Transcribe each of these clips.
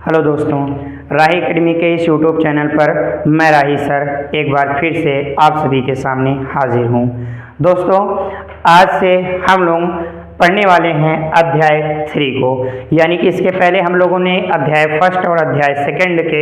Hello दोस्तों, राही academy के इस यूट्यूब चैनल पर मैं राही सर एक बार फिर से आप सभी के सामने हाजिर हूँ। दोस्तों, आज से हम लोग पढ़ने वाले हैं अध्याय 3 को, यानी कि इसके पहले हम लोगों ने अध्याय 1 और अध्याय 2 के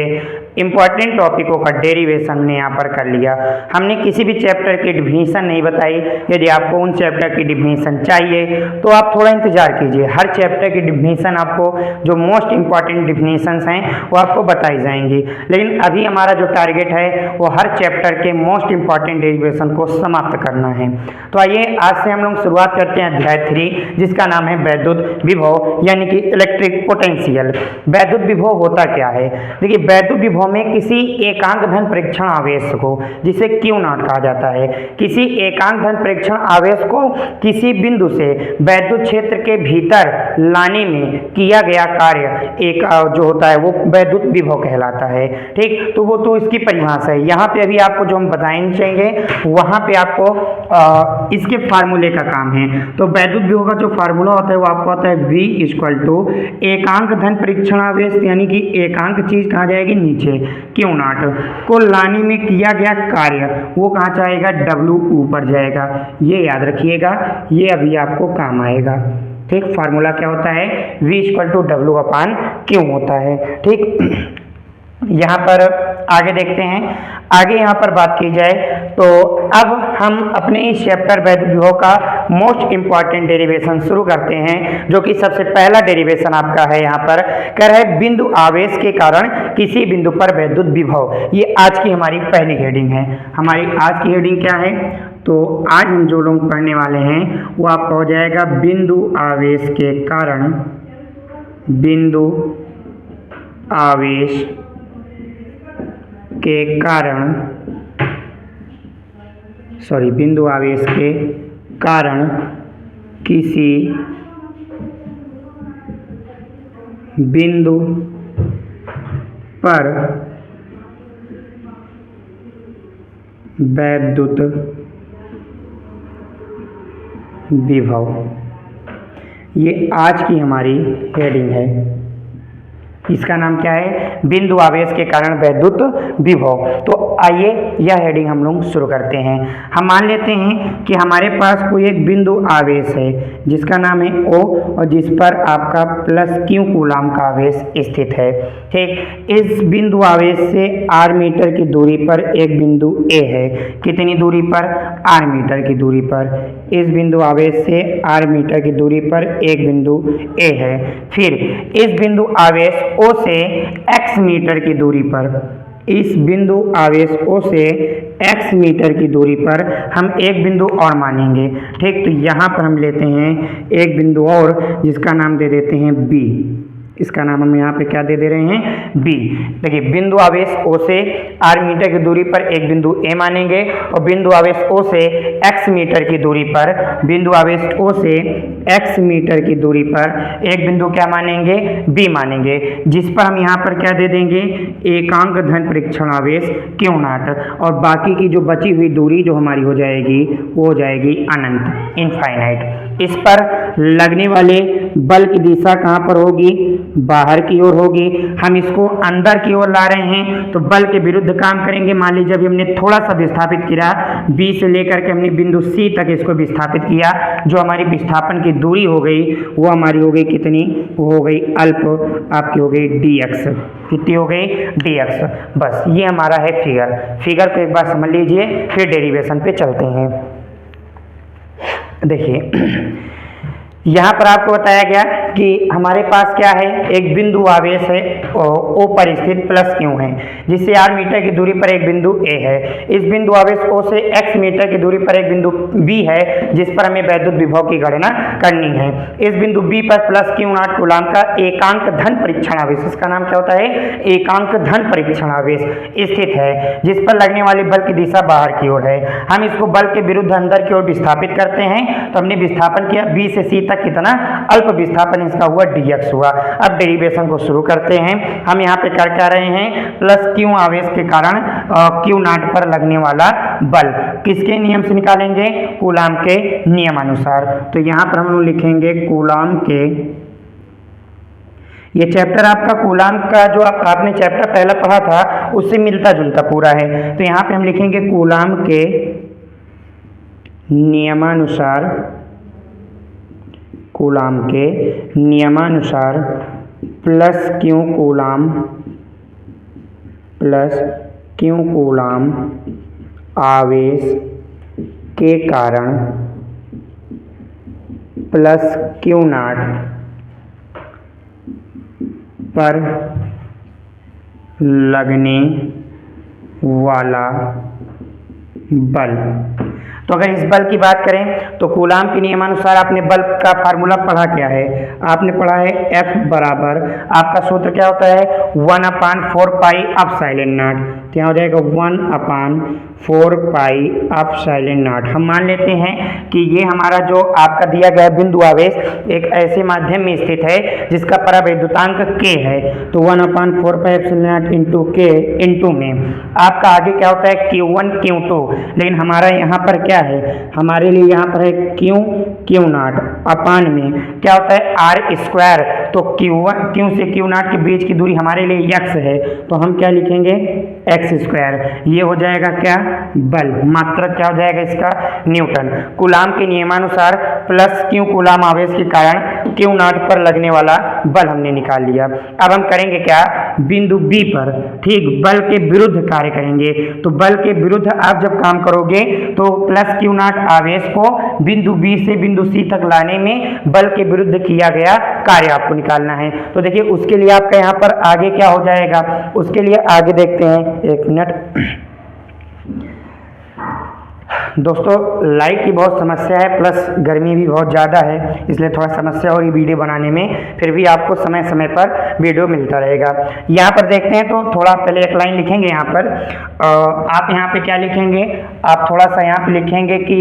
इम्पॉर्टेंट टॉपिकों का डेरिवेशन हमने यहाँ पर कर लिया। हमने किसी भी चैप्टर की डिफिनीशन नहीं बताई। यदि आपको उन चैप्टर की डिफिनीशन चाहिए तो आप थोड़ा इंतजार कीजिए। हर चैप्टर की डिफिनीशन आपको, जो मोस्ट इम्पॉर्टेंट डिफिनीशंस हैं वो आपको बताई जाएंगी। लेकिन अभी हमारा जो टारगेट है वो हर चैप्टर के मोस्ट इम्पॉर्टेंट डेरिवेशन को समाप्त करना है। तो आइए आज से हम लोग शुरुआत करते हैं अध्याय 3, जिसका नाम है वैद्युत विभव, यानी कि इलेक्ट्रिक पोटेंशियल। वैद्युत विभव होता क्या है? देखिए, वैद्युत विभव में किसी एकांक धन परीक्षण आवेश को, जिसे Q नॉट कहा जाता है, किसी एकांक धन परीक्षण आवेश को किसी बिंदु से वैद्युत क्षेत्र के भीतर लाने में किया गया कार्य एक जो होता है वो वैद्युत विभव कहलाता है। ठीक, तो वो तो इसकी परिभाषा है। यहाँ पे अभी आपको जो हम बताएंगे चाहेंगे वहाँ पे आपको इसके फार्मूले का काम है। तो वैद्युत विभव का जो फार्मूला होता है वो आपको आता है V = एकांक धन परीक्षण आवेश, यानी कि एकांक चीज कहाँ जाएगी? नीचे। Q नॉट को लाने में किया गया कार्य वो कहाँ जाएगा? W ऊपर जाएगा। ये याद रखिएगा, ये अभी आपको काम आएगा। ठीक, फार्मूला क्या होता है? V = W/Q होता है। ठीक, यहाँ पर आगे देखते हैं। आगे यहाँ पर बात की जाए तो अब हम अपने इस चैप्टर वैद्युत विभव का मोस्ट इम्पॉर्टेंट डेरिवेशन शुरू करते हैं, जो कि सबसे पहला डेरिवेशन आपका है। यहाँ पर कह रहा है बिंदु आवेश के कारण किसी बिंदु पर वैद्युत विभव। ये आज की हमारी पहली हेडिंग है। हमारी आज की हेडिंग क्या है? तो आज हम जो लोग पढ़ने वाले हैं वो आपका हो जाएगा बिंदु आवेश के कारण, बिंदु आवेश के कारण, बिंदु आवेश के कारण किसी बिंदु पर वैद्युत विभव। ये आज की हमारी हेडिंग है। इसका नाम क्या है? बिंदु आवेश के कारण वैद्युत विभव। तो आइए यह हेडिंग हम लोग शुरू करते हैं। हम मान लेते हैं कि हमारे पास कोई एक बिंदु आवेश है जिसका नाम है O और जिस पर आपका +Q कूलाम का आवेश स्थित है। ठीक, इस बिंदु आवेश से r मीटर की दूरी पर एक बिंदु A है। कितनी दूरी पर? r मीटर की दूरी पर। इस बिंदु आवेश से r मीटर की दूरी पर एक बिंदु A है। फिर इस बिंदु आवेश O से x मीटर की दूरी पर, इस बिंदु आवेश O से x मीटर की दूरी पर हम एक बिंदु और मानेंगे। ठीक, तो यहाँ पर हम लेते हैं एक बिंदु और, जिसका नाम दे देते हैं B। इसका नाम हम यहाँ पे क्या दे रहे हैं? B। देखिए, बिंदु आवेश O से r मीटर की दूरी पर एक बिंदु A मानेंगे और बिंदु आवेश O से x मीटर की दूरी पर, बिंदु आवेश O से x मीटर की दूरी पर एक बिंदु क्या मानेंगे? B मानेंगे, जिस पर हम यहाँ पर क्या दे देंगे? एकांक धन परीक्षण आवेश Q नॉट। और बाकी की जो बची हुई दूरी जो हमारी हो जाएगी वो हो जाएगी अनंत, इनफाइनाइट। इस पर लगने वाले बल की दिशा कहाँ पर होगी? बाहर की ओर होगी। हम इसको अंदर की ओर ला रहे हैं तो बल के विरुद्ध काम करेंगे। मान लीजिए जब हमने थोड़ा सा विस्थापित किया, B से लेकर के हमने बिंदु C तक इसको विस्थापित किया, जो हमारी विस्थापन की दूरी हो गई वो हमारी हो गई कितनी? वो हो गई अल्प, आपकी हो गई dx। कितनी हो गई? dx। बस ये हमारा है फिगर को एक बार समझ लीजिए, फिर डेरिवेशन पे चलते हैं। देखिए, यहाँ पर आपको बताया गया कि हमारे पास क्या है? एक बिंदु आवेश है O पर स्थित +Q है, जिससे r मीटर की दूरी पर एक बिंदु A है। इस बिंदु आवेश O से x मीटर की दूरी पर एक बिंदु B है, जिस पर हमें वैद्युत विभव की गणना करनी है। इस बिंदु B पर +Q नॉट कूलाम का एकांक धन परीक्षण आवेश, इसका नाम क्या होता है? एकांक धन परीक्षण आवेश स्थित है, जिस पर लगने वाली बल की दिशा बाहर की ओर है। हम इसको बल के विरुद्ध अंदर की ओर विस्थापित करते हैं। तो हमने विस्थापन किया B से C तक, कितना? अल्प विस्थापन इसका हुआ dx हुआ। अब डेरिवेशन को शुरू करते हैं। हम यहाँ पे कर क्या रहे हैं? +Q आवेश के कारण Q नॉट पर लगने वाला बल किसके नियम से निकालेंगे? कूलाम के नियमानुसार। तो यहाँ पर हम लोग लिखेंगे कूलाम के ये चैप्टर आपका कूलाम का जो आपने चैप्टर पहला पढ़ा था उससे मिलता जुलता पूरा है। तो यहाँ पे हम लिखेंगे कूलाम के नियमानुसार, कूलाम के नियमानुसार प्लस क्यू कूलाम आवेश के कारण प्लस क्यू नॉट पर लगने वाला बल। तो अगर इस बल की बात करें तो कूलाम के नियमानुसार आपने बल का फार्मूला पढ़ा क्या है? आपने पढ़ा है F बराबर, आपका सूत्र क्या होता है? 1/4 पाई एप्सिलॉन नॉट। तो यहाँ हो जाएगा 1/4 पाई एप्सिलॉन नॉट। हम मान लेते हैं कि ये हमारा जो आपका दिया गया बिंदु आवेश एक ऐसे माध्यम में स्थित है जिसका परावैद्युतांक k है। तो 1/4 pi epsilon not into k into में आपका आगे क्या होता है? Q1 Q2। लेकिन हमारा यहाँ पर क्या है? हमारे लिए यहाँ पर है Q नॉट अपान में क्या होता है? R square. तो Q से Q नॉट के बीच की दूरी हमारे लिए x है, तो हम क्या लिखेंगे? x square. ये हो जाएगा क्या? बल। मात्रक क्या हो जाएगा इसका? न्यूटन। कूलाम के नियमानुसार प्लस क्यू कूलाम आवेश के कारण क्यू नॉट पर लगने वाला बल हमने निकाल लिया। अब हम करेंगे क्या? बिंदु B पर ठीक बल के विरुद्ध कार्य करेंगे। तो बल के विरुद्ध आप जब काम करोगे तो प्लस क्यू नॉट आवेश को बिंदु B से बिंदु C तक लाने में बल के विरुद्ध किया गया कार्य आपको निकालना है। तो देखिए उसके लिए आपका यहाँ पर आगे क्या हो जाएगा? उसके लिए आगे देखते हैं, एक मिनट दोस्तों। लाइट की बहुत समस्या है, प्लस गर्मी भी बहुत ज़्यादा है, इसलिए थोड़ा समस्या हो रही वीडियो बनाने में। फिर भी आपको समय समय पर वीडियो मिलता रहेगा। यहाँ पर देखते हैं तो थोड़ा पहले एक लाइन लिखेंगे यहाँ पर। आप यहाँ पे क्या लिखेंगे? आप थोड़ा सा यहाँ पे लिखेंगे कि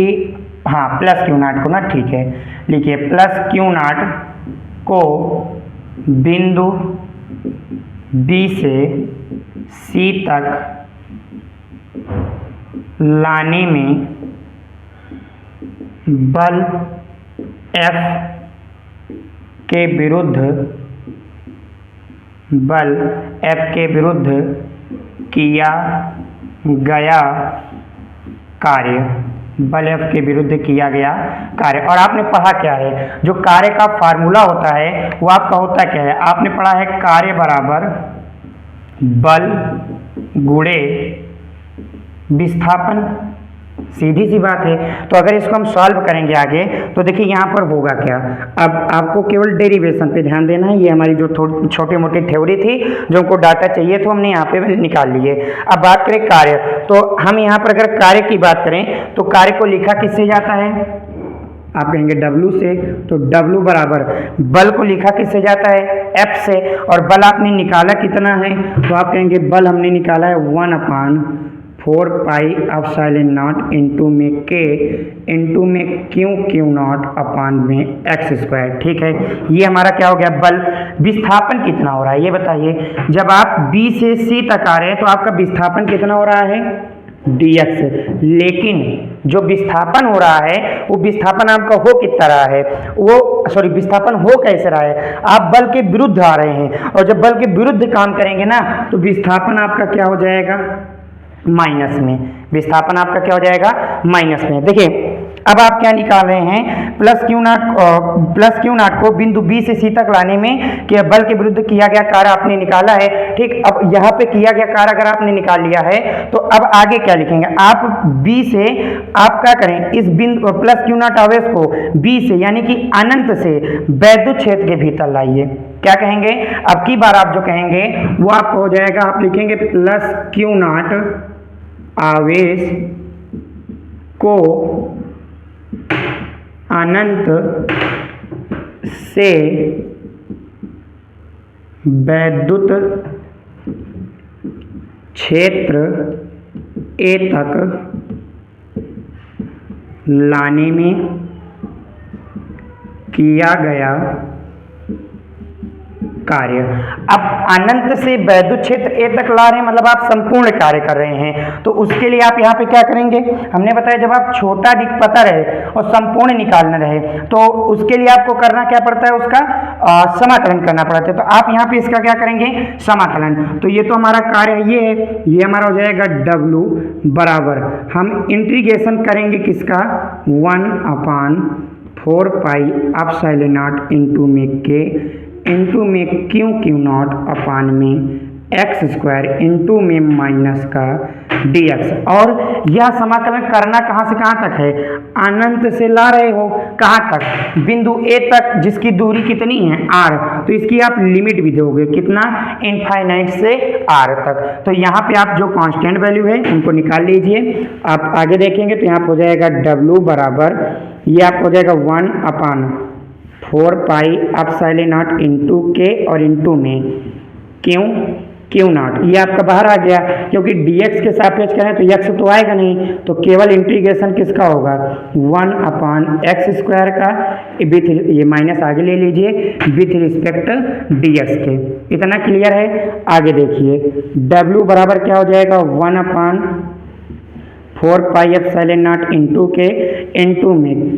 हाँ प्लस क्यू नॉट को ना, ठीक है लिखिए प्लस क्यू नॉट को बिंदु B से C तक लाने में बल F के विरुद्ध किया गया कार्य, बल F के विरुद्ध किया गया कार्य। और आपने पढ़ा क्या है? जो कार्य का फार्मूला होता है वो आपका होता क्या है? आपने पढ़ा है कार्य बराबर बल गुणे विस्थापन। सीधी सी बात है। तो अगर इसको हम सॉल्व करेंगे आगे तो देखिए यहाँ पर होगा क्या। अब आपको केवल डेरिवेशन पे ध्यान देना है। ये हमारी जो छोटी मोटी थ्योरी थी, जो हमको डाटा चाहिए तो हमने यहाँ पे निकाल लिए। अब बात करें कार्य, तो हम यहाँ पर अगर कार्य की बात करें तो कार्य को लिखा किससे जाता है? आप कहेंगे W से। तो W बराबर बल को लिखा किससे जाता है? F से। और बल आपने निकाला कितना है? तो आप कहेंगे बल हमने निकाला है 1/4 पाई एप्सिलॉन नॉट इंटू में K इंटू में Q नॉट अपान में x स्क्वायर। ठीक है, ये हमारा क्या हो गया? बल। विस्थापन कितना हो रहा है ये बताइए। जब आप B से C तक आ रहे हैं तो आपका विस्थापन कितना हो रहा है? dx। लेकिन जो विस्थापन हो रहा है वो विस्थापन आपका हो कितना रहा है? विस्थापन हो कैसे रहा है? आप बल के विरुद्ध आ रहे हैं, और जब बल के विरुद्ध काम करेंगे ना तो विस्थापन आपका क्या हो जाएगा? माइनस में। विस्थापन आपका क्या हो जाएगा? माइनस में। देखिए अब आप क्या निकाल रहे हैं? प्लस क्यू नॉट को बिंदु B से C तक लाने में कि बल के विरुद्ध किया गया कार्य आपने निकाला है। ठीक, अब यहाँ पे किया गया कार्य अगर आपने निकाल लिया है तो अब आगे क्या लिखेंगे? आप B से आप क्या करें? इस बिंदु प्लस क्यू नॉट आवेश को B से यानी कि अनंत से वैद्युत क्षेत्र के भीतर लाइए। क्या कहेंगे? अब की बार आप जो कहेंगे वो आपको हो जाएगा, आप लिखेंगे प्लस क्यू नॉट आवेश को अनंत से वैद्युत क्षेत्र A तक लाने में किया गया कार्य। अब अनंत से वैद्युत क्षेत्र ए तक ला रहे हैं, मतलब आप संपूर्ण कार्य कर रहे हैं, तो उसके लिए आप यहाँ पे क्या करेंगे, हमने बताया जब आप छोटा दिख पता रहे और संपूर्ण निकालना रहे तो उसके लिए आपको करना क्या पड़ता है, उसका समाकलन करना पड़ता है। तो आप यहाँ पे इसका क्या करेंगे, समाकलन। तो ये तो हमारा कार्य ये है, ये हमारा हो जाएगा W बराबर, हम इंटीग्रेशन करेंगे किसका, 1/4 पाई एप्सिलॉन नॉट इंटू में K इंटू में क्यू नॉट अपान में एक्स स्क्वायर इंटू में माइनस का dx। और यह समाकलन करना कहाँ से कहाँ तक है, अनंत से ला रहे हो कहाँ तक, बिंदु A तक, जिसकी दूरी कितनी है r, तो इसकी आप लिमिट भी दोगे कितना, इनफाइनाइट से r तक। तो यहाँ पे आप जो कांस्टेंट वैल्यू है उनको निकाल लीजिए। आप आगे देखेंगे तो यहाँ पर हो जाएगा W बराबर, ये आपको हो जाएगा 1/4 pi epsilon not into K और इंटू में क्यू नॉट, ये आपका बाहर आ गया क्योंकि dx के सापेक्ष करें तो x तो आएगा नहीं, तो केवल इंटीग्रेशन किसका होगा, 1/x² का, ये माइनस आगे ले लीजिए, विथ रिस्पेक्ट dx के। इतना क्लियर है। आगे देखिए w बराबर क्या हो जाएगा, 1/4 पाई एप्सिलॉन नॉट इंटू के इंटू में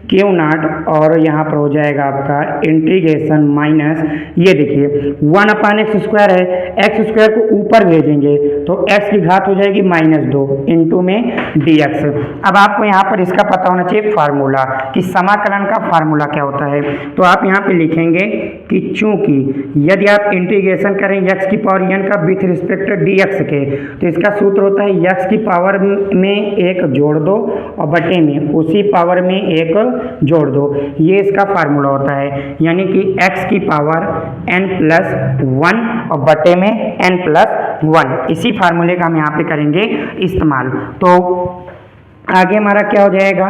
क्यू नॉट, और यहाँ पर हो जाएगा आपका इंटीग्रेशन माइनस, ये देखिए 1/x² है, x² को ऊपर भेजेंगे तो x की घात हो जाएगी -2 इंटू में dx। अब आपको यहाँ पर इसका पता होना चाहिए फार्मूला, कि समाकलन का फार्मूला क्या होता है। तो आप यहाँ पे लिखेंगे कि चूंकि यदि आप इंटीग्रेशन करें x की पावर n का विथ रिस्पेक्ट dx के, तो इसका सूत्र होता है x की पावर में 1 जोड़ दो और बटे में उसी पावर में 1 जोड़ दो, ये इसका फार्मूला होता है। यानी कि x की पावर n+1 और बटे में n+1, इसी फार्मूले का हम यहाँ पे करेंगे इस्तेमाल। तो आगे हमारा क्या हो जाएगा,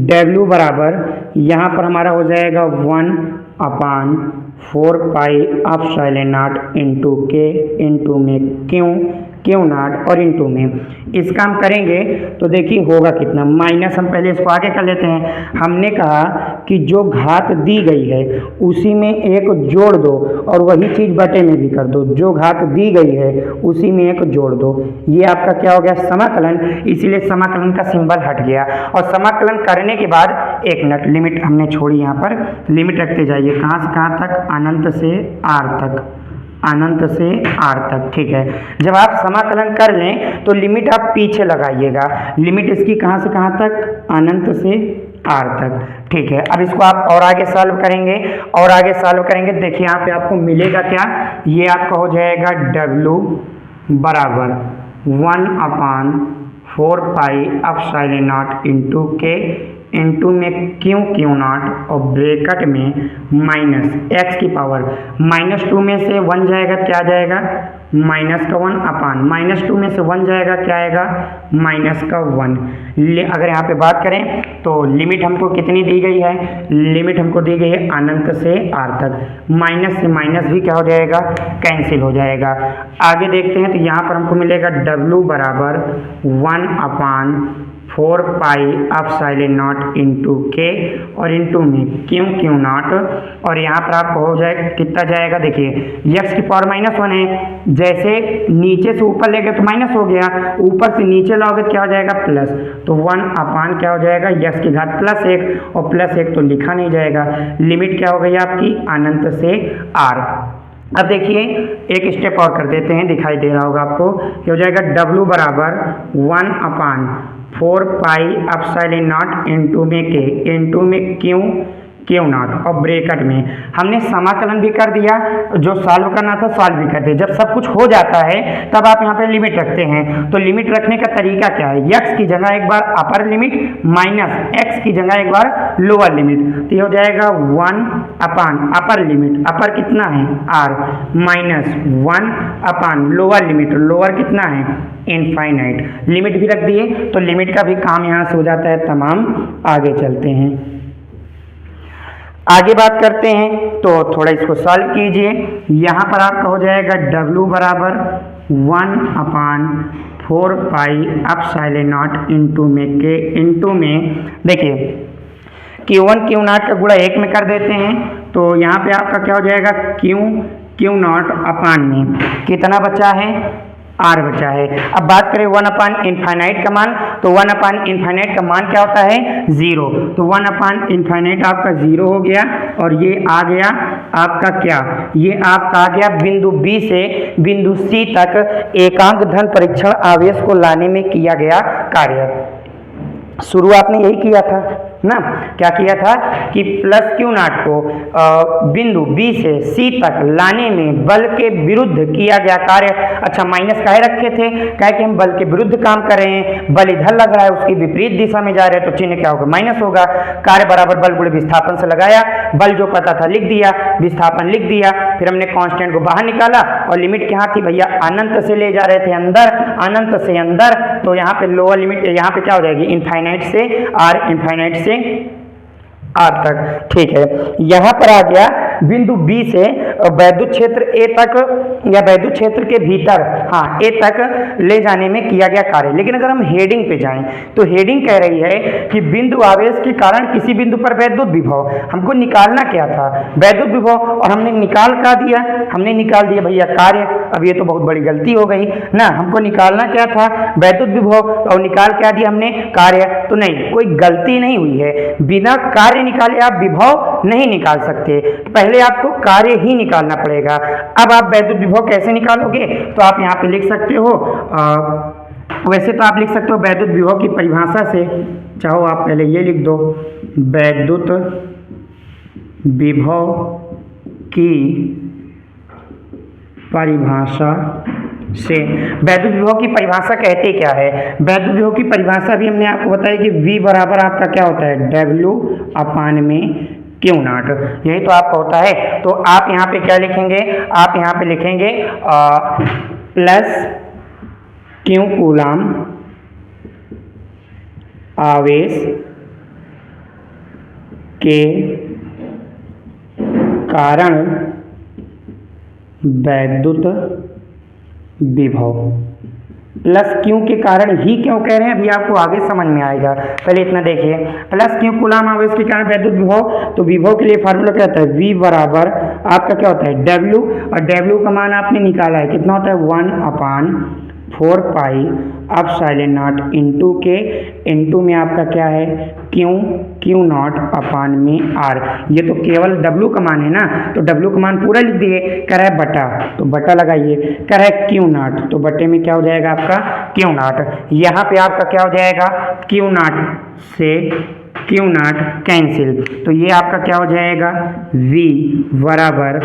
W बराबर, यहाँ पर हमारा हो जाएगा 1/4 pi epsilon not into K into में क्यू नॉट और इंटू में, इसका हम करेंगे तो देखिए होगा कितना, माइनस, हम पहले इसको आगे कर लेते हैं। हमने कहा कि जो घात दी गई है उसी में 1 जोड़ दो और वही चीज़ बटे में भी कर दो, जो घात दी गई है उसी में 1 जोड़ दो, ये आपका क्या हो गया, समाकलन। इसीलिए समाकलन का सिंबल हट गया। और समाकलन करने के बाद 1 मिनट, लिमिट हमने छोड़ी, यहाँ पर लिमिट रखते जाइए, कहाँ से कहाँ तक, अनंत से r तक, अनंत से r तक, ठीक है। जब आप समाकलन कर लें तो लिमिट आप पीछे लगाइएगा, लिमिट इसकी कहाँ से कहाँ तक, अनंत से r तक, ठीक है। अब इसको आप और आगे सॉल्व करेंगे, और आगे सॉल्व करेंगे, देखिए यहाँ पे आपको मिलेगा क्या, ये आपका हो जाएगा W बराबर 1/4 pi epsilon not into K into में क्यू नॉट और ब्रैकेट में माइनस x की पावर, -2 में से 1 जाएगा, क्या जाएगा, -1 अपान, -2 में से 1 जाएगा, क्या आएगा, -1। अगर यहाँ पे बात करें तो लिमिट हमको कितनी दी गई है, लिमिट हमको दी गई है अनंत से r तक, माइनस से माइनस भी क्या हो जाएगा, कैंसिल हो जाएगा। आगे देखते हैं तो यहाँ पर हमको मिलेगा W बराबर 1/4 pi epsilon not into K और इंटू में क्यू नॉट, और यहाँ पर आपको हो जाएगा कितना जाएगा, देखिए x की पावर -1 है, जैसे नीचे से ऊपर ले गए तो माइनस हो गया, ऊपर से नीचे लाओगे तो क्या हो जाएगा, प्लस, तो 1 अपान क्या हो जाएगा, x की घात +1, और +1 तो लिखा नहीं जाएगा। लिमिट क्या हो गई आपकी, अनंत से r। अब देखिए एक स्टेप और कर देते हैं, दिखाई दे रहा होगा आपको, ये हो जाएगा W बराबर 1/4 पाई एप्सिलॉन नॉट इंटू में K इंटू में क्यू नॉट और ब्रैकेट में हमने समाकलन भी कर दिया, जो सॉल्व करना था सॉल्व भी कर दिया। जब सब कुछ हो जाता है तब आप यहाँ पे लिमिट रखते हैं। तो लिमिट रखने का तरीका क्या है, x की जगह एक बार अपर लिमिट माइनस x की जगह एक बार लोअर लिमिट, तो ये हो जाएगा 1 अपान अपर लिमिट, अपर कितना है r, -1 अपान लोअर लिमिट, लोअर कितना है इनफाइनाइट। लिमिट भी रख दिए तो लिमिट का भी काम यहाँ से हो जाता है तमाम। आगे चलते हैं, आगे बात करते हैं, तो थोड़ा इसको सॉल्व कीजिए। यहाँ पर आपका हो जाएगा W बराबर 1/4 पाई एप्सिलॉन नॉट इंटू में K इंटू में, देखिए Q1 Q0 का गुणा 1 में कर देते हैं तो यहाँ पे आपका क्या हो जाएगा, क्यू नॉट अपान में कितना बचा है, आर बचा है। अब बात करें 1 अपान इनफाइनाइट का मान, तो 1 अपान इनफाइनाइट का मान क्या होता है, 0। तो 1 अपान इनफाइनाइट आपका 0 हो गया, और ये आ गया आपका क्या, ये आपका आ गया बिंदु बी से बिंदु सी तक एकांक धन परीक्षण आवेश को लाने में किया गया कार्य। शुरू आपने यही किया था ना, क्या किया था कि प्लस क्यू नॉट को बिंदु बी से सी तक लाने में बल के विरुद्ध किया गया कार्य। अच्छा, माइनस काहे रखे थे, कहे कि हम बल के विरुद्ध काम कर रहे हैं, बल इधर लग रहा है, उसकी विपरीत दिशा में जा रहे हैं, तो चिन्ह क्या होगा, माइनस होगा। कार्य बराबर बल गुणे विस्थापन से लगाया, बल जो पता था लिख दिया, विस्थापन लिख दिया, फिर हमने कांस्टेंट को बाहर निकाला, और लिमिट क्या थी भैया, अनंत से ले जा रहे थे अंदर, अनंत से अंदर, तो यहाँ पे लोअर लिमिट यहाँ पे क्या हो जाएगी, इनफाइनाइट से आर, इनफाइनाइट से आर तक। ठीक है, यहां पर आ गया बिंदु बी से वैद्युत क्षेत्र ए तक या वैद्युत क्षेत्र के भीतर, हाँ, ए तक ले जाने में किया गया कार्य। लेकिन अगर हम हेडिंग पे जाएं तो हेडिंग कह रही है कि बिंदु आवेश के कारण किसी बिंदु पर वैद्युत विभव, हमको निकालना क्या था, वैद्युत विभव, और हमने निकाल क्या दिया, हमने निकाल दिया भैया कार्य। अब ये तो बहुत बड़ी गलती हो गई ना, हमको निकालना क्या था, वैद्युत विभव, और निकाल क्या दिया हमने, कार्य। तो नहीं, कोई गलती नहीं हुई है, बिना कार्य निकाले आप विभव नहीं निकाल सकते, पहले आपको कार्य ही निकालना पड़ेगा। अब आप वैद्युत विभव कैसे निकालोगे, तो आप यहाँ पे लिख सकते हो, वैसे तो आप लिख सकते हो वैद्युत विभव की परिभाषा से, चाहो आप पहले ये लिख दो, वैद्युत विभव की परिभाषा से। वैद्युत विभव की परिभाषा कहते क्या है, वैद्युत विभव की परिभाषा भी हमने आपको बताया कि V बराबर आपका क्या होता है, W अपान में क्यू नॉट, यही तो आपका होता है। तो आप यहाँ पे क्या लिखेंगे, आप यहाँ पे लिखेंगे प्लस क्यू कूलाम आवेश के कारण वैद्युत विभव, प्लस क्यू के कारण ही क्यों कह रहे हैं, अभी आपको आगे समझ में आएगा, पहले इतना देखिए। प्लस क्यू कूलाम आवेश के कारण वैद्युत विभव, तो विभव के लिए फार्मूला क्या होता है, V बराबर आपका क्या होता है, W, और W का मान आपने निकाला है, कितना होता है, 1 अपान 4 पाई एप्सिलॉन नॉट इंटू के, इंटू में आपका क्या है, क्यू नॉट अपान में आर। ये तो केवल W का मान है ना, तो W का मान पूरा लिख दिए, कह रहा है बटा, तो बटा लगाइए, कह रहा है क्यू नॉट, तो बटे में क्या हो जाएगा आपका, क्यू नॉट। यहाँ पे आपका क्या हो जाएगा, क्यू नॉट से क्यू नॉट कैंसिल, तो ये आपका क्या हो जाएगा, V बराबर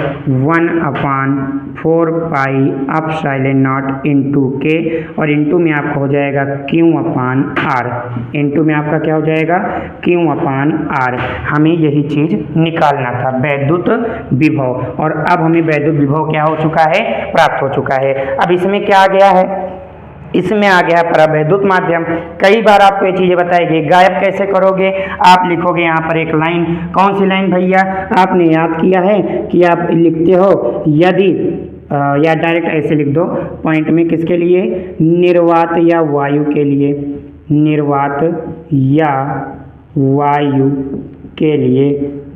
1 अपान 4 पाई एप्सिलॉन नॉट इंटू के, और इंटू में आपका हो जाएगा क्यू अपान आर, इंटू में आपका क्या हो जाएगा, क्यू अपान आर। हमें यही चीज़ निकालना था, वैद्युत विभव, और अब हमें वैद्युत विभव क्या हो चुका है, प्राप्त हो चुका है। अब इसमें क्या आ गया है, इसमें आ गया परावैद्युत माध्यम। कई बार आपको ये चीज़ें बताएगी, गायब कैसे करोगे, आप लिखोगे यहाँ पर एक लाइन, कौन सी लाइन भैया, आपने याद किया है कि आप लिखते हो यदि या डायरेक्ट ऐसे लिख दो पॉइंट में, किसके लिए, निर्वात या वायु के लिए, निर्वात या वायु के लिए,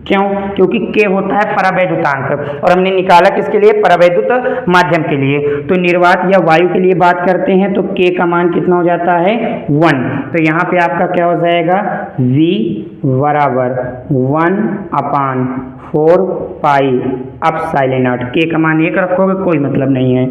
क्यों, क्योंकि के होता है परावैद्युतांक, और हमने निकाला किसके लिए, परावैद्युत माध्यम के लिए। तो निर्वात या वायु के लिए बात करते हैं तो के का मान कितना हो जाता है, 1, तो यहाँ पे आपका क्या हो जाएगा, V बराबर 1 अपान 4 पाई एप्सिलॉन नॉट, के का मान 1 रखोगे कोई मतलब नहीं है,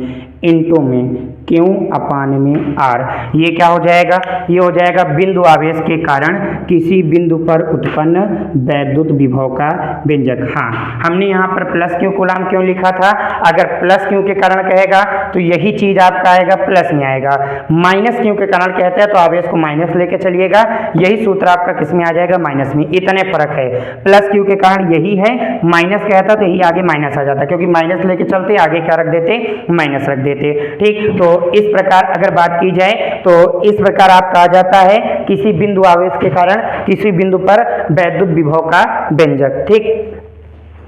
इंटू में क्यू अपान में आर। ये क्या हो जाएगा, ये हो जाएगा बिंदु आवेश के कारण किसी बिंदु पर उत्पन्न वैद्युत विभव का व्यंजक। हाँ, हमने यहाँ पर प्लस क्यू कूलाम क्यों लिखा था, अगर प्लस क्यू के कारण कहेगा तो यही चीज आपका आएगा प्लस में आएगा, माइनस क्यू के कारण कहते हैं तो आवेश को माइनस लेके चलिएगा, यही सूत्र आपका किस में आ जाएगा, माइनस में। इतने फर्क है, प्लस क्यू के कारण यही है, माइनस कहता तो यही आगे माइनस आ जाता, क्योंकि माइनस लेके चलते आगे क्या रख देते, माइनस रख देते। ठीक, तो इस प्रकार अगर बात की जाए तो इस प्रकार आपका आ जाता है किसी बिंदु आवेश के कारण किसी बिंदु पर वैद्युत विभव का व्यंजक। ठीक,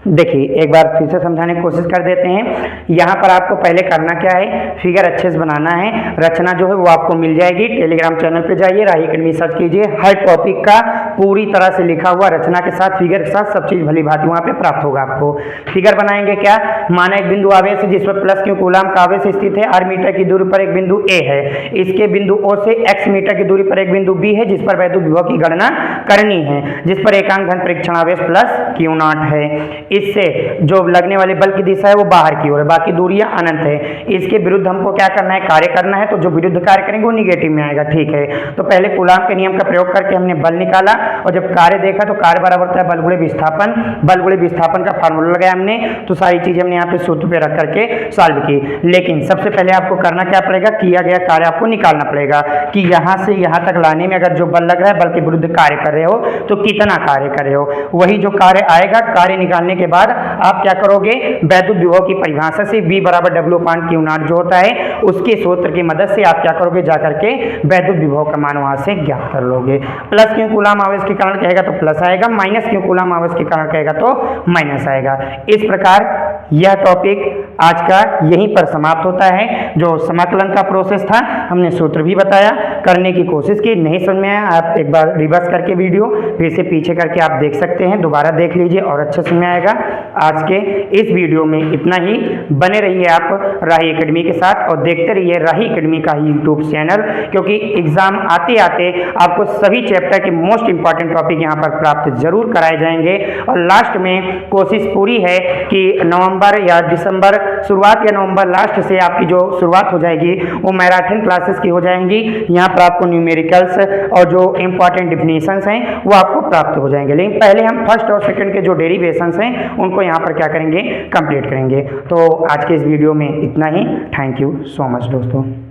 देखिए एक बार फिर से समझाने की कोशिश कर देते हैं। यहाँ पर आपको पहले करना क्या है, फिगर अच्छे से बनाना है, रचना जो है वो आपको मिल जाएगी। टेलीग्राम चैनल पे जाइए, राही एकेडमी सर्च कीजिए, हर टॉपिक का पूरी तरह से लिखा हुआ रचना के साथ, फिगर के साथ, सब चीज भली भांति वहां पे प्राप्त होगा आपको। फिगर बनाएंगे क्या, माना एक बिंदु आवेश है जिस पर प्लस क्यू कूलाम का आवेश स्थित है, r मीटर की दूरी पर एक बिंदु A है, इसके बिंदु O से x मीटर की दूरी पर एक बिंदु B है जिस पर वैद्युत विभव की गणना करनी है, जिस पर एकांक धन परीक्षण आवेश प्लस Q0 है। इससे जो लगने वाले बल की दिशा है वो बाहर की ओर है, बाकी दूरियां अनंत है। इसके विरुद्ध हमको क्या करना है, कार्य करना है, तो जो विरुद्ध कार्य करेंगे वो निगेटिव में आएगा। ठीक है, तो पहले कूलाम के नियम का प्रयोग करके हमने बल निकाला और जब कार्य देखा तो कार्य बराबर होता है बल गुणे विस्थापन। बल गुणे विस्थापन का फार्मूला लगाया हमने, तो सारी चीजें हमने यहाँ पे सूत्र पे रख करके सॉल्व की। लेकिन सबसे पहले आपको करना क्या पड़ेगा, किया गया कार्य आपको निकालना पड़ेगा कि यहाँ से यहाँ तक लाने में अगर जो बल लग रहा है बल के विरुद्ध कार्य कर रहे हो तो कितना कार्य कर रहे हो, वही जो कार्य आएगा। कार्य निकालने के बाद आप क्या करोगे, वैद्युत विभव की परिभाषा से V बराबर W/Q0 जो होता है उसके सूत्र की मदद से आप क्या करोगे, जाकर के वैद्युत विभव का मान वहां से ज्ञात कर लोगे। प्लस क्यू कूलाम आवेश के कारण कहेगा तो प्लस आएगा, माइनस क्यू कूलाम आवेश के कारण कहेगा तो माइनस आएगा। इस प्रकार यह टॉपिक आज का यहीं पर समाप्त होता है। जो समाकलन का प्रोसेस था हमने सूत्र भी बताया, करने की कोशिश की, नहीं समझ में आया आप एक बार रिवर्स करके वीडियो फिर से पीछे करके आप देख सकते हैं, दोबारा देख लीजिए और अच्छे समझ में आएगा। आज के इस वीडियो में इतना ही। बने रहिए आप राही एकेडमी के साथ और देखते रहिए राही एकेडमी का यूट्यूब चैनल, क्योंकि एग्जाम आते आते आपको सभी चैप्टर के मोस्ट इंपॉर्टेंट टॉपिक यहाँ पर प्राप्त जरूर कराए जाएंगे। और लास्ट में कोशिश पूरी है कि नवंबर या दिसंबर शुरुआत या नवंबर लास्ट से आपकी जो शुरुआत हो जाएगी वो मैराथन क्लासेस की हो जाएंगी। यहाँ पर आपको न्यूमेरिकल्स और जो इंपॉर्टेंट डिफिनीशंस हैं वो आपको प्राप्त हो जाएंगे। लेकिन पहले हम फर्स्ट और सेकंड के जो डेरिवेशंस हैं उनको यहाँ पर क्या करेंगे, कंप्लीट करेंगे। तो आज के इस वीडियो में इतना ही। थैंक यू सो मच दोस्तों।